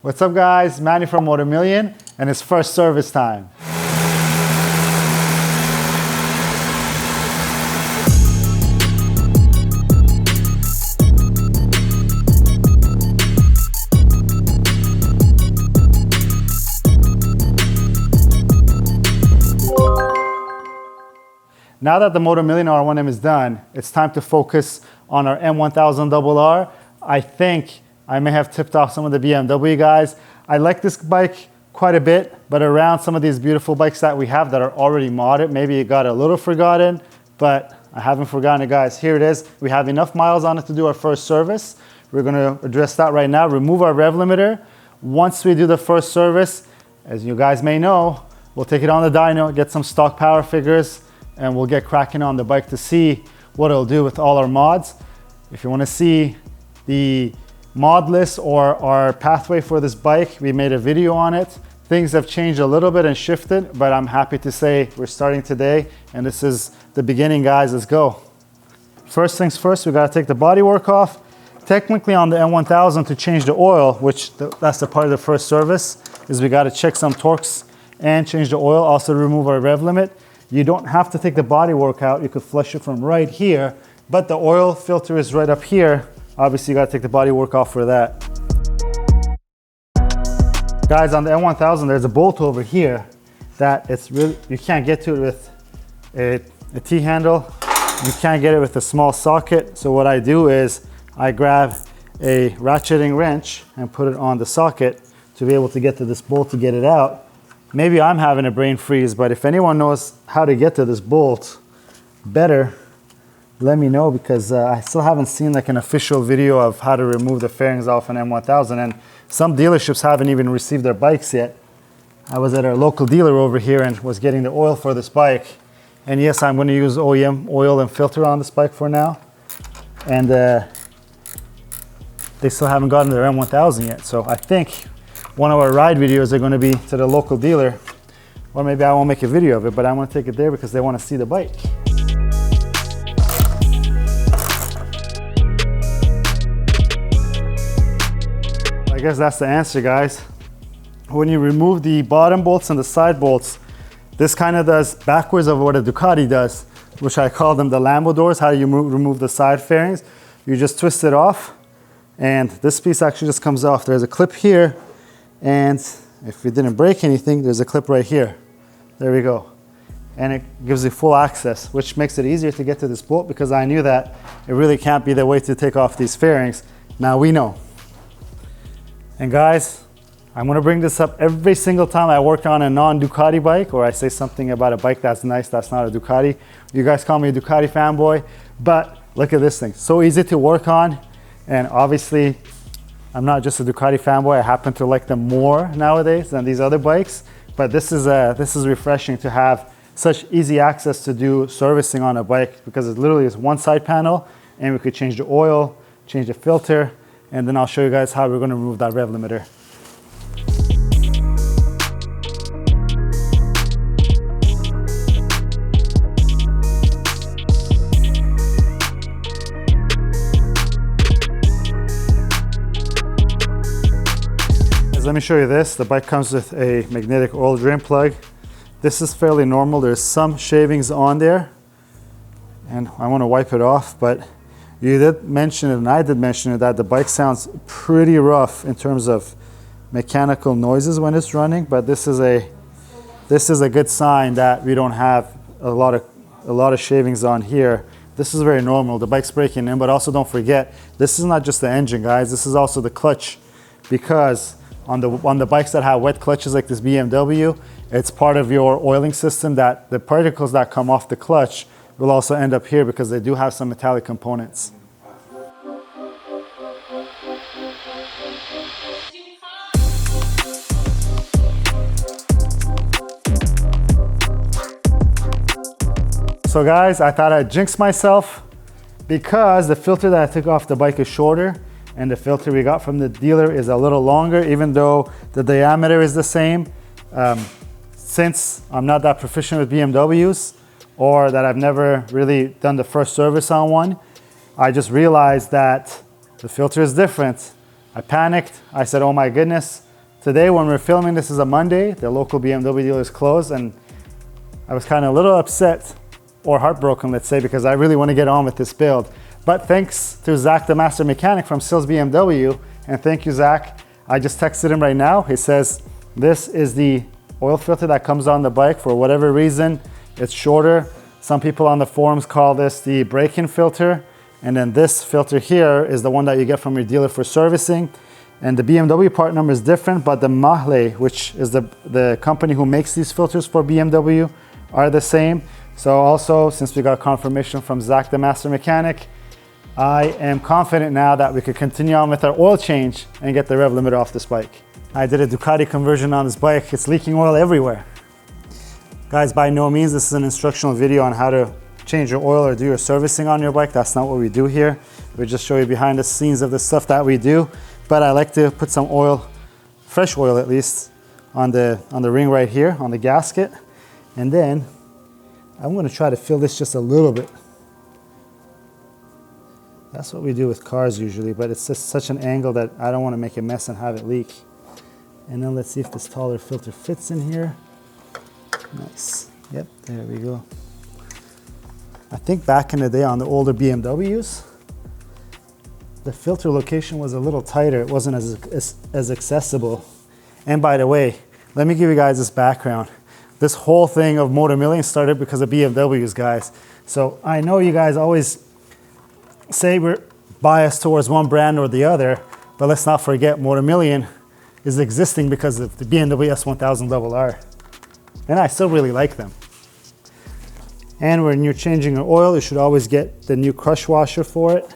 What's up guys, Manny from Motomillion, and it's first service time. Now that the Motomillion R1M is done, it's time to focus on our M1000RR. I think I may have tipped off some of the BMW guys. I like this bike quite a bit, but around some of these beautiful bikes that we have that are already modded, maybe it got a little forgotten, but I haven't forgotten it, guys. Here it is. We have enough miles on it to do our first service. We're gonna address that right now, remove our rev limiter. Once we do the first service, as you guys may know, we'll take it on the dyno, get some stock power figures, and we'll get cracking on the bike to see what it'll do with all our mods. If you wanna see the mod list or our pathway for this bike, we made a video on it. Things have changed a little bit and shifted, but I'm happy to say we're starting today, and this is the beginning, guys. Let's go. First things first, we gotta take the bodywork off. Technically on the M1000, to change the oil, which that's the part of the first service, is we gotta check some torques and change the oil, also remove our rev limit. You don't have to take the bodywork out. You could flush it from right here, but the oil filter is right up here. Obviously, you gotta take the bodywork off for that. Guys, on the M1000, there's a bolt over here that it's really, you can't get to it with a T-handle. You can't get it with a small socket. So what I do is I grab a ratcheting wrench and put it on the socket to be able to get to this bolt to get it out. Maybe I'm having a brain freeze, but if anyone knows how to get to this bolt better, let me know, because I still haven't seen like an official video of how to remove the fairings off an M1000, and some dealerships haven't even received their bikes yet. I was at our local dealer over here and was getting the oil for this bike. And yes, I'm going to use OEM oil and filter on this bike for now. And they still haven't gotten their M1000 yet. So I think one of our ride videos are going to be to the local dealer, or maybe I won't make a video of it, but I want to take it there because they want to see the bike. I guess that's the answer, guys. When you remove the bottom bolts and the side bolts, this kind of does backwards of what a Ducati does, which I call them the Lambo doors. How you remove the side fairings? You just twist it off, and this piece actually just comes off. There's a clip here, and if we didn't break anything, there's a clip right here. There we go. And it gives you full access, which makes it easier to get to this bolt, because I knew that it really can't be the way to take off these fairings. Now we know. And guys, I'm gonna bring this up every single time I work on a non-Ducati bike, or I say something about a bike that's nice, that's not a Ducati. You guys call me a Ducati fanboy, but look at this thing. So easy to work on, and obviously, I'm not just a Ducati fanboy. I happen to like them more nowadays than these other bikes, but this is refreshing to have such easy access to do servicing on a bike, because it literally is one side panel, and we could change the oil, change the filter, and then I'll show you guys how we're going to remove that rev limiter. Let me show you this. The bike comes with a magnetic oil drain plug. This is fairly normal. There's some shavings on there, and I want to wipe it off, but you did mention it, and I did mention it, that the bike sounds pretty rough in terms of mechanical noises when it's running, but this is a good sign that we don't have a lot of shavings on here. This is very normal. The bike's breaking in, but also don't forget, this is not just the engine, guys. This is also the clutch, because on the bikes that have wet clutches like this BMW, it's part of your oiling system that the particles that come off the clutch will also end up here, because they do have some metallic components. So guys, I thought I'd jinx myself, because the filter that I took off the bike is shorter, and the filter we got from the dealer is a little longer, even though the diameter is the same. Since I'm not that proficient with BMWs, or that I've never really done the first service on one, I just realized that the filter is different. I panicked. I said, oh my goodness, today when we're filming, this is a Monday, the local BMW dealer is closed, and I was kind of a little upset or heartbroken, let's say, because I really want to get on with this build. But thanks to Zach, the master mechanic from Sills BMW, and thank you, Zach. I just texted him right now. He says, this is the oil filter that comes on the bike. For whatever reason, it's shorter. Some people on the forums call this the break-in filter. And then this filter here is the one that you get from your dealer for servicing. And the BMW part number is different, but the Mahle, which is the company who makes these filters for BMW, are the same. So also, since we got confirmation from Zach, the master mechanic, I am confident now that we could continue on with our oil change and get the rev limiter off this bike. I did a Ducati conversion on this bike. It's leaking oil everywhere. Guys, by no means this is an instructional video on how to change your oil or do your servicing on your bike. That's not what we do here. We just show you behind the scenes of the stuff that we do. But I like to put some oil, fresh oil at least, on the ring right here, on the gasket. And then I'm gonna try to fill this just a little bit. That's what we do with cars usually, but it's just such an angle that I don't want to make a mess and have it leak. And then let's see if this taller filter fits in here. Nice. Yep, there we go. I think back in the day on the older BMWs, the filter location was a little tighter. It wasn't as accessible. And by the way, let me give you guys this background. This whole thing of Motomillion started because of BMWs, guys. So I know you guys always say we're biased towards one brand or the other, but let's not forget Motomillion is existing because of the BMW S1000RR. And I still really like them. And when you're changing your oil, you should always get the new crush washer for it.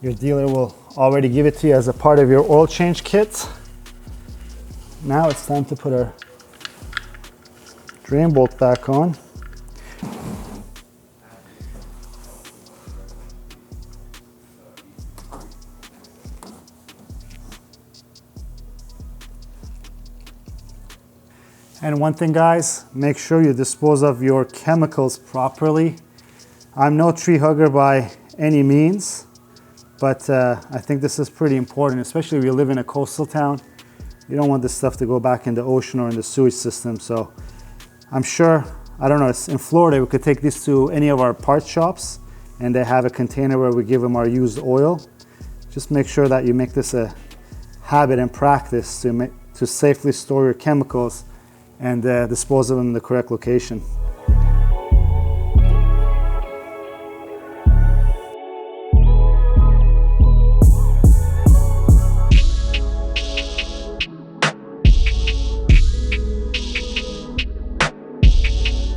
Your dealer will already give it to you as a part of your oil change kit. Now it's time to put our drain bolt back on. And one thing, guys, make sure you dispose of your chemicals properly. I'm no tree hugger by any means, but I think this is pretty important, especially if you live in a coastal town. You don't want this stuff to go back in the ocean or in the sewage system. So I'm sure, I don't know, in Florida, we could take these to any of our parts shops and they have a container where we give them our used oil. Just make sure that you make this a habit and practice to safely store your chemicals and dispose of them in the correct location.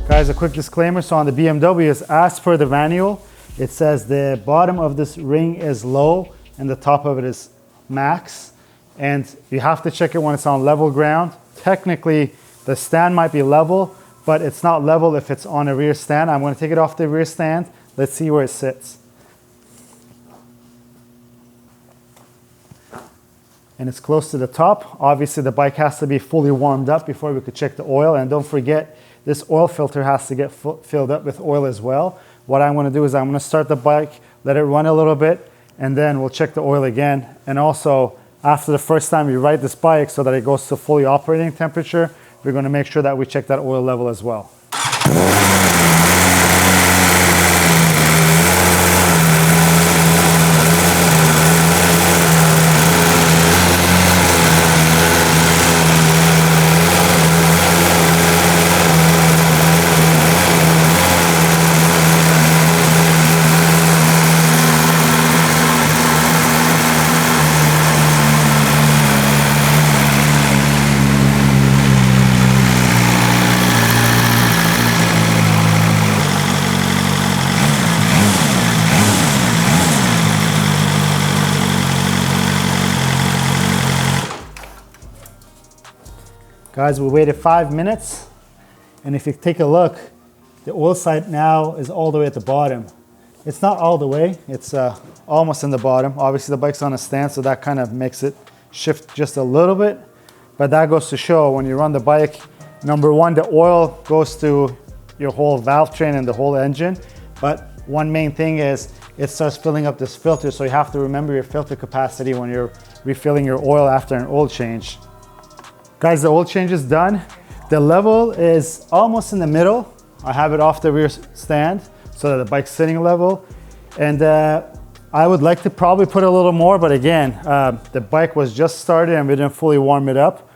Guys, a quick disclaimer. So on the BMW, is as per the manual, it says the bottom of this ring is low and the top of it is max. And you have to check it when it's on level ground. Technically, the stand might be level, but it's not level if it's on a rear stand. I'm going to take it off the rear stand. Let's see where it sits. And it's close to the top. Obviously, the bike has to be fully warmed up before we could check the oil. And don't forget, this oil filter has to get filled up with oil as well. What I'm going to do is I'm going to start the bike, let it run a little bit, and then we'll check the oil again. And also, after the first time you ride this bike so that it goes to fully operating temperature, we're going to make sure that we check that oil level as well. Guys, we waited 5 minutes, and if you take a look, the oil side now is all the way at the bottom. It's not all the way, it's almost in the bottom. Obviously the bike's on a stand, so that kind of makes it shift just a little bit. But that goes to show when you run the bike, number one, the oil goes to your whole valve train and the whole engine. But one main thing is it starts filling up this filter, so you have to remember your filter capacity when you're refilling your oil after an oil change. Guys, the oil change is done. The level is almost in the middle. I have it off the rear stand so that the bike's sitting level. And I would like to probably put a little more, but again, the bike was just started and we didn't fully warm it up.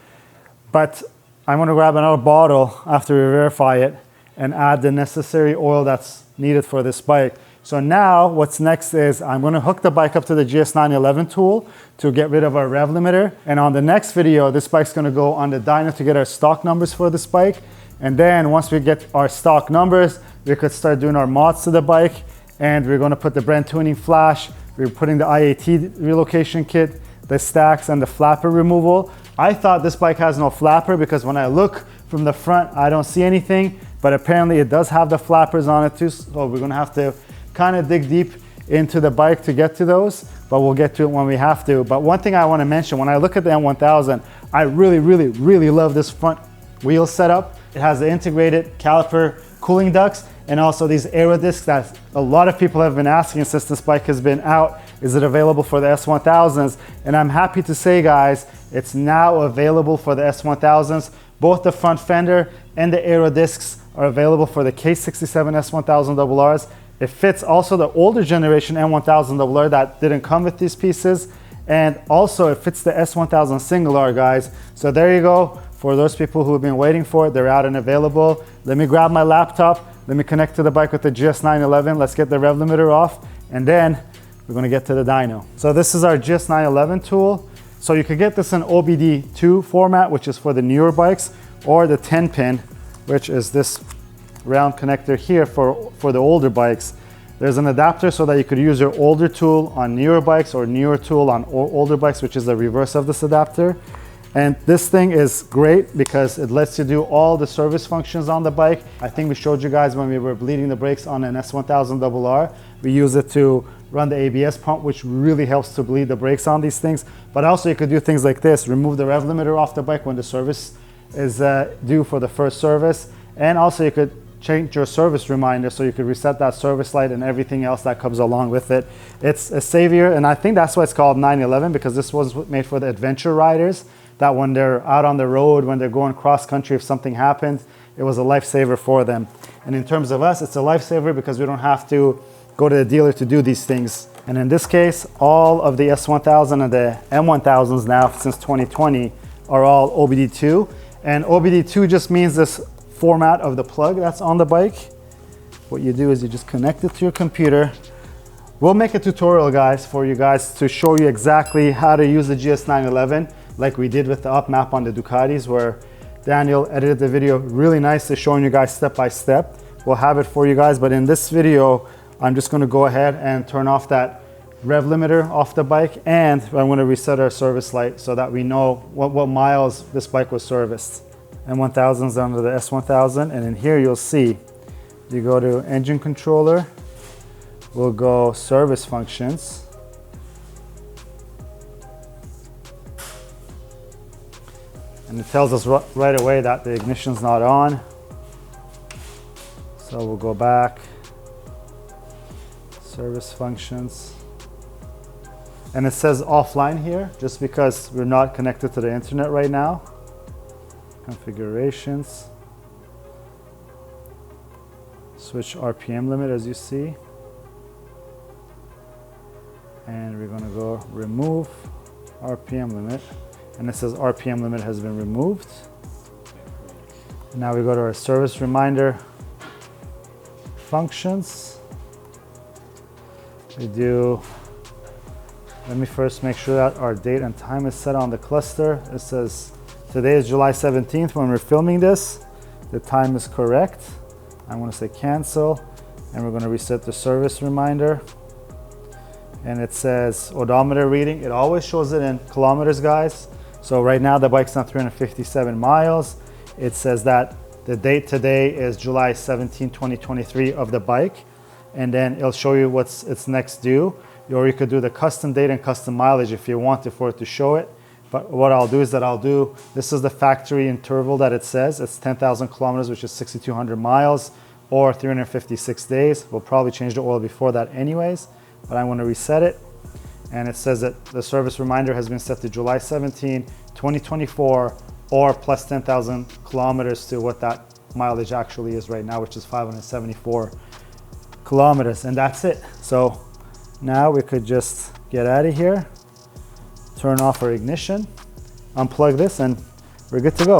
But I'm gonna grab another bottle after we verify it and add the necessary oil that's needed for this bike. So now what's next is I'm gonna hook the bike up to the GS911 tool to get rid of our rev limiter. And on the next video, this bike's gonna go on the dyno to get our stock numbers for this bike. And then once we get our stock numbers, we could start doing our mods to the bike. And we're gonna put the BrenTuning flash, we're putting the IAT relocation kit, the stacks and the flapper removal. I thought this bike has no flapper because when I look from the front, I don't see anything, but apparently it does have the flappers on it too. So we're gonna have to kind of dig deep into the bike to get to those, but we'll get to it when we have to. But one thing I want to mention, when I look at the M1000, I really love this front wheel setup. It has the integrated caliper cooling ducts and also these aero discs that a lot of people have been asking since this bike has been out. Is it available for the S1000s? And I'm happy to say, guys, it's now available for the S1000s. Both the front fender and the aero discs are available for the K67 S1000RRs. It fits also the older generation M1000RR that didn't come with these pieces. And also it fits the S1000 single R, guys. So there you go. For those people who have been waiting for it, they're out and available. Let me grab my laptop. Let me connect to the bike with the GS911. Let's get the rev limiter off. And then we're gonna get to the dyno. So this is our GS911 tool. So you could get this in OBD2 format, which is for the newer bikes, or the 10 pin, which is this round connector here for the older bikes. There's an adapter so that you could use your older tool on newer bikes or newer tool on older bikes, which is the reverse of this adapter. And this thing is great because it lets you do all the service functions on the bike. I think we showed you guys when we were bleeding the brakes on an S1000RR. We use it to run the ABS pump, which really helps to bleed the brakes on these things. But also you could do things like this, remove the rev limiter off the bike when the service is due for the first service. And also you could change your service reminder so you could reset that service light and everything else that comes along with it. It's a savior, and I think that's why it's called 911, because this was made for the adventure riders, that when they're out on the road, when they're going cross country, if something happens, it was a lifesaver for them. And in terms of us, it's a lifesaver because we don't have to go to the dealer to do these things. And in this case, all of the S1000 and the M1000s now since 2020 are all OBD2. And OBD2 just means this format of the plug that's on the bike. What you do is you just connect it to your computer. We'll make a tutorial, guys, for you guys to show you exactly how to use the GS911 like we did with the up map on the Ducatis, where Daniel edited the video really nicely showing you guys step by step. We'll have it for you guys, but in this video, I'm just gonna go ahead and turn off that rev limiter off the bike, and I'm gonna reset our service light so that we know what miles this bike was serviced. M1000's under the S1000, and in here you'll see, you go to engine controller, we'll go service functions. And it tells us right away that the ignition's not on. So we'll go back, service functions. And it says offline here, just because we're not connected to the internet right now. Configurations. Switch RPM limit, as you see. And we're gonna go remove RPM limit. And it says RPM limit has been removed. Now we go to our service reminder functions. Let me first make sure that our date and time is set on the cluster. It says today is July 17th when we're filming this. The time is correct. I'm going to say cancel, and we're going to reset the service reminder. And it says odometer reading. It always shows it in kilometers, guys. So right now the bike's on 357 miles. It says that the date today is July 17, 2023 of the bike. And then it'll show you what's its next due. Or you could do the custom date and custom mileage if you wanted for it to show it. But what I'll do is that this is the factory interval that it says. It's 10,000 kilometers, which is 6,200 miles, or 356 days. We'll probably change the oil before that anyways, but I'm gonna reset it. And it says that the service reminder has been set to July 17, 2024, or plus 10,000 kilometers to what that mileage actually is right now, which is 574 kilometers, and that's it. So now we could just get out of here, turn off our ignition, unplug this, and we're good to go.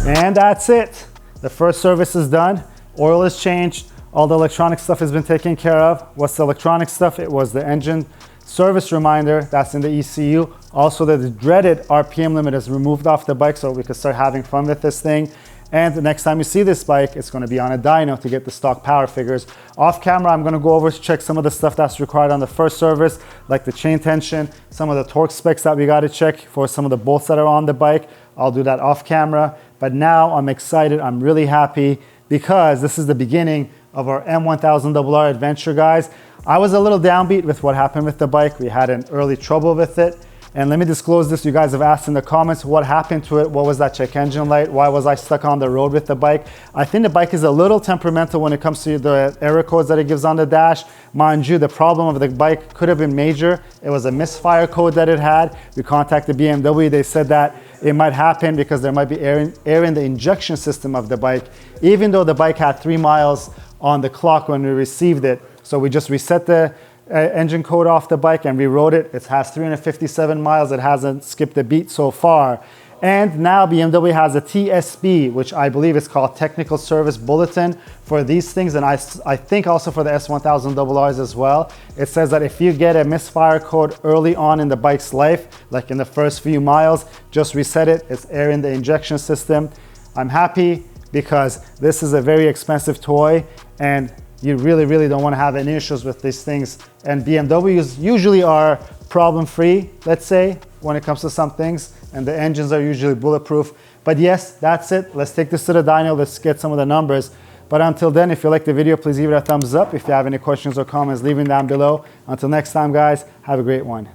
And that's it. The first service is done. Oil is changed. All the electronic stuff has been taken care of. What's the electronic stuff? It was the engine service reminder. That's in the ECU. Also, the dreaded RPM limit is removed off the bike so we can start having fun with this thing. And the next time you see this bike, it's going to be on a dyno to get the stock power figures. Off camera, I'm going to go over to check some of the stuff that's required on the first service, like the chain tension, some of the torque specs that we got to check for some of the bolts that are on the bike. I'll do that off camera. But now I'm excited. I'm really happy because this is the beginning of our M1000RR adventure, guys. I was a little downbeat with what happened with the bike. We had an early trouble with it. And let me disclose this. You guys have asked in the comments what happened to it. What was that check engine light? Why was I stuck on the road with the bike? I think the bike is a little temperamental when it comes to the error codes that it gives on the dash. Mind you, the problem of the bike could have been major. It was a misfire code that it had. We contacted BMW. They said that it might happen because there might be air in the injection system of the bike, even though the bike had 3 miles on the clock when we received it. So we just reset the engine code off the bike and rewrote it. It has 357 miles. It hasn't skipped a beat so far. And now BMW has a TSB, which I believe is called Technical Service Bulletin for these things. And I think also for the S1000RRs as well. It says that if you get a misfire code early on in the bike's life, like in the first few miles, just reset it. It's air in the injection system. I'm happy because this is a very expensive toy and you really, really don't want to have any issues with these things. And BMWs usually are problem-free, let's say, when it comes to some things. And the engines are usually bulletproof. But yes, that's it. Let's take this to the dyno. Let's get some of the numbers. But until then, if you like the video, please leave it a thumbs up. If you have any questions or comments, leave them down below. Until next time, guys, have a great one.